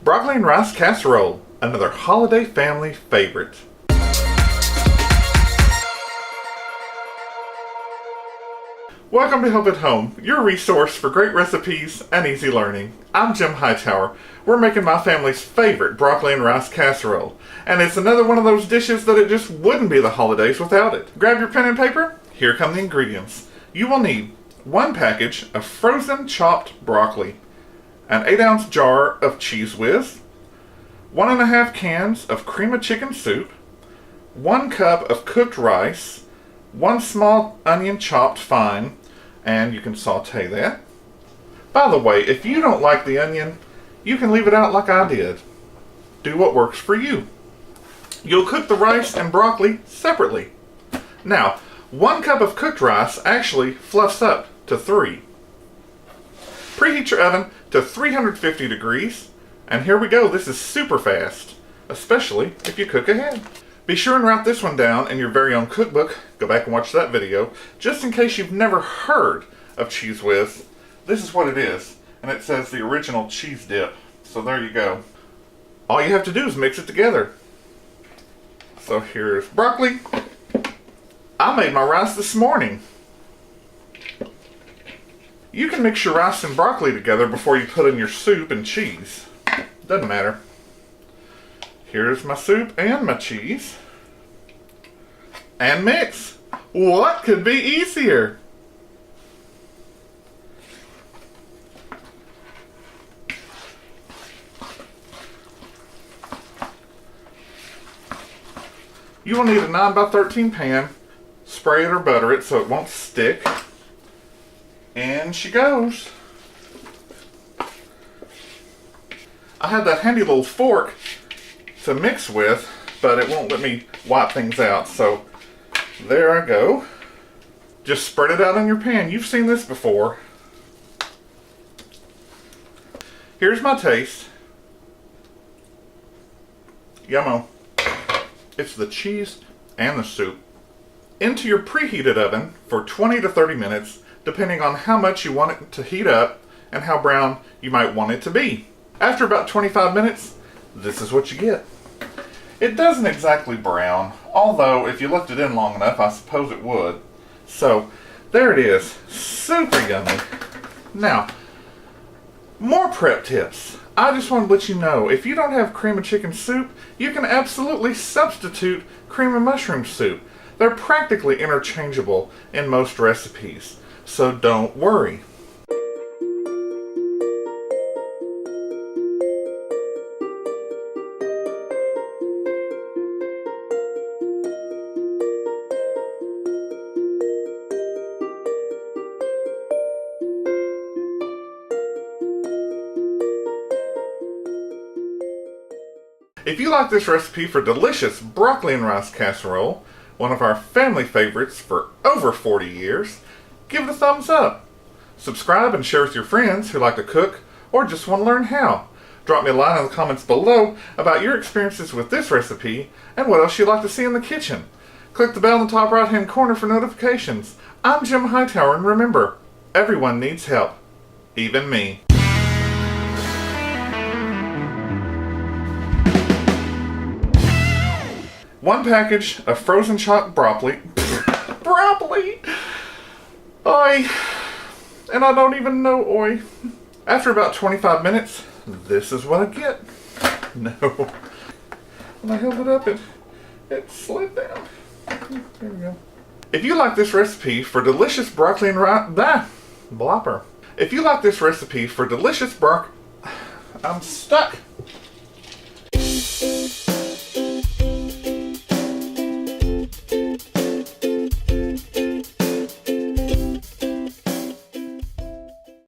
Broccoli and rice casserole, another holiday family favorite. Welcome to Help at Home, your resource for great recipes and easy learning. I'm Jim Hightower. We're making my family's favorite broccoli and rice casserole, and it's another one of those dishes that it just wouldn't be the holidays without it. Grab your pen and paper. Here come the ingredients. You will need 1 package of frozen chopped broccoli, an 8-ounce jar of Cheese Whiz, 1.5 cans of cream of chicken soup, 1 cup of cooked rice, 1 small onion chopped fine, and you can saute that. By the way, if you don't like the onion, you can leave it out like I did. Do what works for you. You'll cook the rice and broccoli separately. Now, 1 cup of cooked rice actually fluffs up to 3. Preheat your oven to 350 degrees, and here we go. This is super fast, especially if you cook ahead. Be sure and write this one down in your very own cookbook. Go back and watch that video, just in case you've never heard of Cheese Whiz. This is what it is, and it says the original cheese dip. So there you go. All you have to do is mix it together. So here's broccoli. I made my rice this morning. You can mix your rice and broccoli together before you put in your soup and cheese. Doesn't matter. Here's my soup and my cheese. And mix. What could be easier? You will need a 9x13 pan. Spray it or butter it so it won't stick. And she goes. I had that handy little fork to mix with, but it won't let me wipe things out, so there I go. Just spread it out on your pan. You've seen this before. Here's my taste. Yummo. It's the cheese and the soup. Into your preheated oven for 20 to 30 minutes, depending on how much you want it to heat up and how brown you might want it to be. After about 25 minutes, this is what you get. It doesn't exactly brown, although if you left it in long enough, I suppose it would. So, there it is. Super yummy. Now, more prep tips. I just want to let you know, if you don't have cream of chicken soup, you can absolutely substitute cream of mushroom soup. They're practically interchangeable in most recipes, so don't worry. If you like this recipe for delicious broccoli and rice casserole, one of our family favorites for over 40 years, give it a thumbs up. Subscribe and share with your friends who like to cook or just want to learn how. Drop me a line in the comments below about your experiences with this recipe and what else you'd like to see in the kitchen. Click the bell in the top right hand corner for notifications. I'm Jim Hightower, and remember, everyone needs help, even me. One package of frozen chopped broccoli. Broccoli! Oi! And I don't even know oi. After about 25 minutes, this is what I get. No. When I held it up, it slid down. There we go. If you like this recipe for delicious broccoli and rice... Blopper. If you like this recipe for delicious I'm stuck.